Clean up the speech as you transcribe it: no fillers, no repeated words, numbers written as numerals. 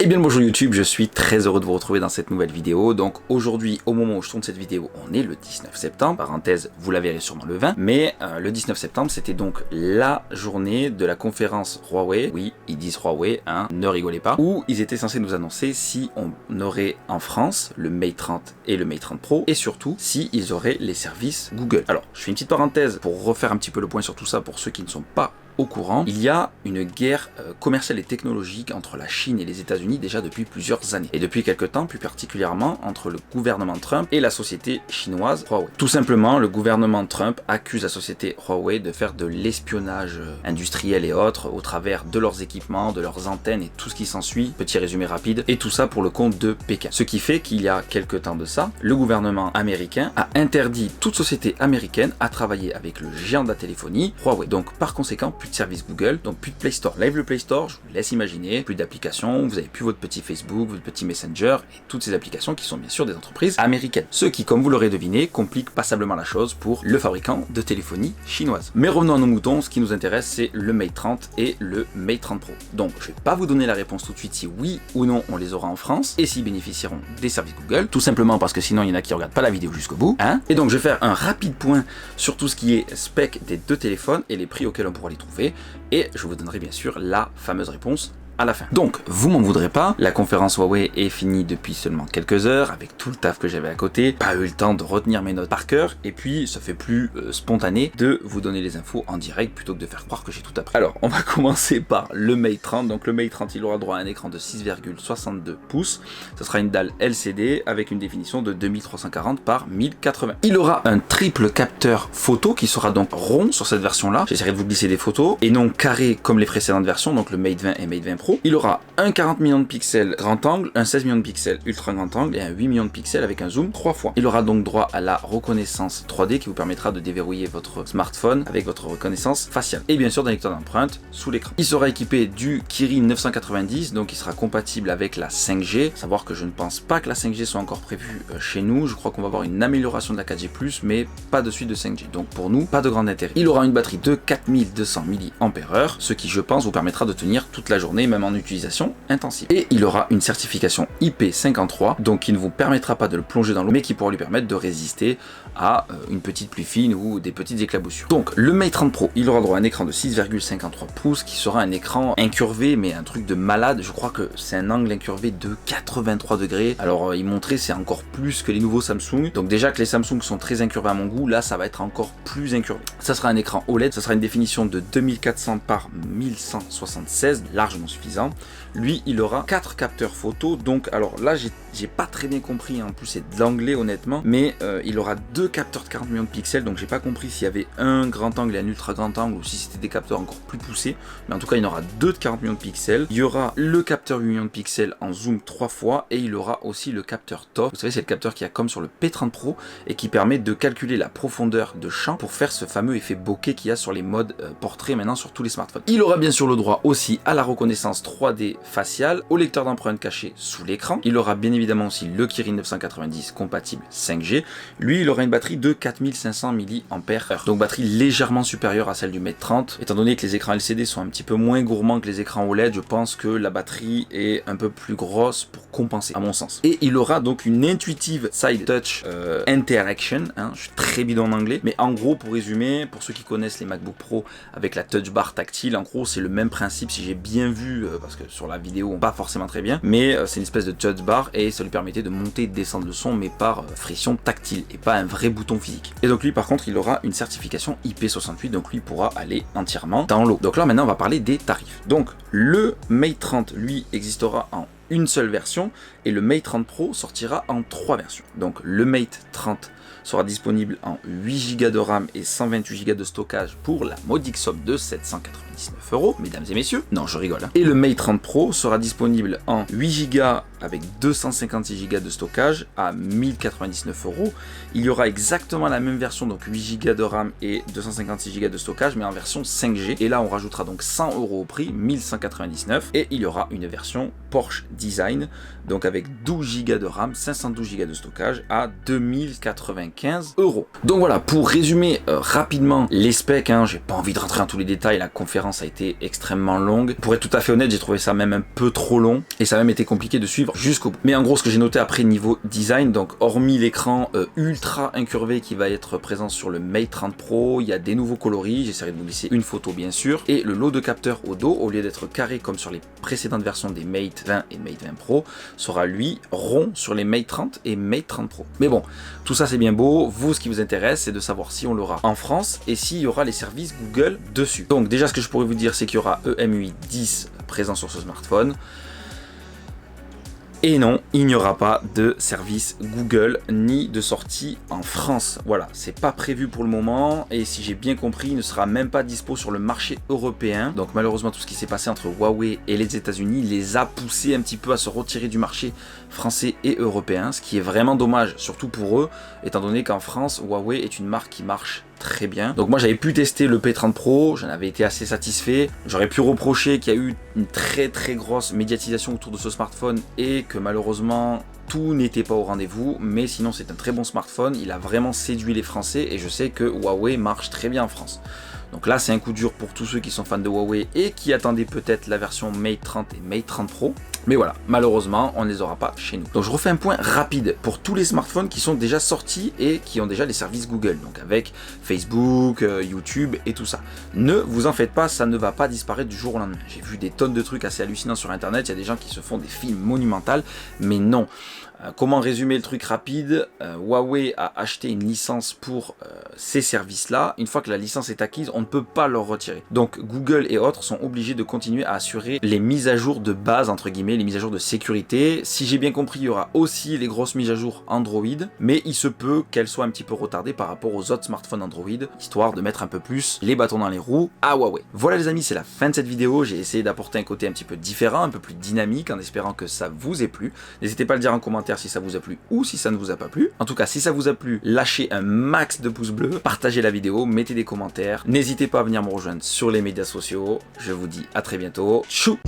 Et bien le bonjour YouTube, je suis très heureux de vous retrouver dans cette nouvelle vidéo. Donc aujourd'hui, au moment où je tourne cette vidéo, on est le 19 septembre, parenthèse, vous la verrez sûrement le 20, mais le 19 septembre, c'était donc la journée de la conférence Huawei, oui, ils disent Huawei, hein, ne rigolez pas, où ils étaient censés nous annoncer si on aurait en France le Mate 30 et le Mate 30 Pro, et surtout, si ils auraient les services Google. Alors, je fais une petite parenthèse pour refaire un petit peu le point sur tout ça pour ceux qui ne sont pas au courant. Il y a une guerre commerciale et technologique entre la Chine et les États-Unis déjà depuis plusieurs années. Et depuis quelques temps, plus particulièrement entre le gouvernement Trump et la société chinoise Huawei. Tout simplement, le gouvernement Trump accuse la société Huawei de faire de l'espionnage industriel et autres au travers de leurs équipements, de leurs antennes et tout ce qui s'ensuit. Petit résumé rapide. Et tout ça pour le compte de Pékin. Ce qui fait qu'il y a quelques temps de ça, le gouvernement américain a interdit toute société américaine à travailler avec le géant de la téléphonie, Huawei. Donc par conséquent, plus de service Google, donc plus de Play Store. Live le Play Store, je vous laisse imaginer, plus d'applications, vous avez plus votre petit Facebook, votre petit Messenger et toutes ces applications qui sont bien sûr des entreprises américaines. Ce qui, comme vous l'aurez deviné, complique passablement la chose pour le fabricant de téléphonie chinoise. Mais revenons à nos moutons, ce qui nous intéresse c'est le Mate 30 et le Mate 30 Pro. Donc je vais pas vous donner la réponse tout de suite si oui ou non on les aura en France et s'ils bénéficieront des services Google, tout simplement parce que sinon il y en a qui regardent pas la vidéo jusqu'au bout, hein. Et donc je vais faire un rapide point sur tout ce qui est spec des deux téléphones et les prix auxquels on pourra les trouver. Et je vous donnerai bien sûr la fameuse réponse à la fin. Donc, vous m'en voudrez pas, la conférence Huawei est finie depuis seulement quelques heures, avec tout le taf que j'avais à côté, pas eu le temps de retenir mes notes par cœur, et puis ça fait plus spontané de vous donner les infos en direct plutôt que de faire croire que j'ai tout appris. Alors, on va commencer par le Mate 30, donc le Mate 30 il aura droit à un écran de 6,62 pouces, ce sera une dalle LCD avec une définition de 2340 par 1080. Il aura un triple capteur photo qui sera donc rond sur cette version là, j'essaierai de vous glisser des photos, et non carré comme les précédentes versions, donc le Mate 20 et Mate 20 Pro. Il aura un 40 millions de pixels grand angle, un 16 millions de pixels ultra grand angle et un 8 millions de pixels avec un zoom 3 fois. Il aura donc droit à la reconnaissance 3D qui vous permettra de déverrouiller votre smartphone avec votre reconnaissance faciale. Et bien sûr d'un lecteur d'empreintes sous l'écran. Il sera équipé du Kirin 990, donc il sera compatible avec la 5G. À savoir que je ne pense pas que la 5G soit encore prévue chez nous. Je crois qu'on va avoir une amélioration de la 4G+, mais pas de suite de 5G. Donc pour nous, pas de grand intérêt. Il aura une batterie de 4200 mAh, ce qui je pense vous permettra de tenir toute la journée, même en utilisation intensive. Et il aura une certification IP53, donc qui ne vous permettra pas de le plonger dans l'eau, mais qui pourra lui permettre de résister à une petite pluie fine ou des petites éclaboussures. Donc le Mate 30 Pro, il aura droit à un écran de 6,53 pouces, qui sera un écran incurvé, mais un truc de malade. Je crois que c'est un angle incurvé de 83 degrés. Alors il montrait c'est encore plus que les nouveaux Samsung. Donc déjà que les Samsung sont très incurvés à mon goût, là ça va être encore plus incurvé. Ça sera un écran OLED, ça sera une définition de 2400 par 1176, largement suffisant. Lui, il aura 4 capteurs photo, donc alors là j'ai pas très bien compris, en plus c'est de l'anglais honnêtement, mais il aura 2 capteurs de 40 millions de pixels, donc j'ai pas compris s'il y avait un grand angle et un ultra grand angle ou si c'était des capteurs encore plus poussés, mais en tout cas il y en aura 2 de 40 millions de pixels. Il y aura le capteur 8 millions de pixels en zoom 3 fois et il aura aussi le capteur TOF. Vous savez, c'est le capteur qui a comme sur le P30 Pro et qui permet de calculer la profondeur de champ pour faire ce fameux effet bokeh qu'il y a sur les modes portrait maintenant sur tous les smartphones. Il aura bien sûr le droit aussi à la reconnaissance 3D faciale, au lecteur d'empreintes caché sous l'écran. Il aura bien évidemment aussi le Kirin 990 compatible 5G. Lui, il aura une batterie de 4500 mAh, donc batterie légèrement supérieure à celle du Mate 30. Étant donné que les écrans LCD sont un petit peu moins gourmands que les écrans OLED, je pense que la batterie est un peu plus grosse pour compenser, à mon sens. Et il aura donc une intuitive Side Touch Interaction, hein, je suis très bidon en anglais, mais en gros, pour résumer, pour ceux qui connaissent les MacBook Pro avec la Touch Bar tactile, en gros, c'est le même principe, si j'ai bien vu, parce que sur la vidéo, pas forcément très bien, mais c'est une espèce de touch bar et ça lui permettait de monter et de descendre le son, mais par friction tactile et pas un vrai bouton physique. Et donc lui, par contre, il aura une certification IP68, donc lui pourra aller entièrement dans l'eau. Donc là, maintenant, on va parler des tarifs. Donc le Mate 30, lui, existera en une seule version et le Mate 30 Pro sortira en 3 versions. Donc le Mate 30 sera disponible en 8 Go de RAM et 128 Go de stockage pour la modique somme de 799 €, mesdames et messieurs. Non, je rigole. Hein. Et le Mate 30 Pro sera disponible en 8 Go avec 256 Go de stockage à 1099 €. Il y aura exactement la même version, donc 8 Go de RAM et 256 Go de stockage, mais en version 5G. Et là, on rajoutera donc 100 € au prix, 1199. Et il y aura une version Porsche Design, donc avec 12 Go de RAM, 512 Go de stockage à 2095 €. Donc voilà, pour résumer rapidement les specs, j'ai pas envie de rentrer dans tous les détails, la conférence a été extrêmement longue. Pour être tout à fait honnête, j'ai trouvé ça même un peu trop long et ça a même été compliqué de suivre jusqu'au bout. Mais en gros, ce que j'ai noté après niveau design, donc hormis l'écran ultra incurvé qui va être présent sur le Mate 30 Pro, il y a des nouveaux coloris, j'essaierai de vous glisser une photo bien sûr, et le lot de capteurs au dos, au lieu d'être carré comme sur les précédentes versions des Mate 20 et Mate 20 Pro, sera lui rond sur les Mate 30 et Mate 30 Pro. Mais bon, tout ça c'est bien beau, vous ce qui vous intéresse c'est de savoir si on l'aura en France et s'il y aura les services Google dessus. Donc déjà ce que je pourrais vous dire c'est qu'il y aura EMUI 10 présent sur ce smartphone. Et non, il n'y aura pas de service Google ni de sortie en France. Voilà, c'est pas prévu pour le moment et si j'ai bien compris, il ne sera même pas dispo sur le marché européen. Donc malheureusement, tout ce qui s'est passé entre Huawei et les États-Unis les a poussés un petit peu à se retirer du marché français et européen, ce qui est vraiment dommage, surtout pour eux, étant donné qu'en France, Huawei est une marque qui marche très bien. Donc moi j'avais pu tester le P30 Pro, j'en avais été assez satisfait. J'aurais pu reprocher qu'il y a eu une très grosse médiatisation autour de ce smartphone et que malheureusement tout n'était pas au rendez-vous, mais sinon c'est un très bon smartphone, il a vraiment séduit les Français et je sais que Huawei marche très bien en France. Donc là c'est un coup dur pour tous ceux qui sont fans de Huawei et qui attendaient peut-être la version Mate 30 et Mate 30 Pro. Mais voilà, malheureusement, on ne les aura pas chez nous. Donc je refais un point rapide pour tous les smartphones qui sont déjà sortis et qui ont déjà les services Google, donc avec Facebook, YouTube et tout ça. Ne vous en faites pas, ça ne va pas disparaître du jour au lendemain. J'ai vu des tonnes de trucs assez hallucinants sur internet, il y a des gens qui se font des films monumentaux, mais non. Comment résumer le truc rapide? Huawei a acheté une licence pour ces services-là. Une fois que la licence est acquise, on ne peut pas leur retirer. Donc Google et autres sont obligés de continuer à assurer les mises à jour de base, entre guillemets, les mises à jour de sécurité. Si j'ai bien compris, il y aura aussi les grosses mises à jour Android, mais il se peut qu'elles soient un petit peu retardées par rapport aux autres smartphones Android, histoire de mettre un peu plus les bâtons dans les roues à Huawei. Voilà les amis, c'est la fin de cette vidéo. J'ai essayé d'apporter un côté un petit peu différent, un peu plus dynamique, en espérant que ça vous ait plu. N'hésitez pas à le dire en commentaire si ça vous a plu ou si ça ne vous a pas plu. En tout cas, si ça vous a plu, lâchez un max de pouces bleus, partagez la vidéo, mettez des commentaires. N'hésitez pas à venir me rejoindre sur les médias sociaux. Je vous dis à très bientôt. Tchou!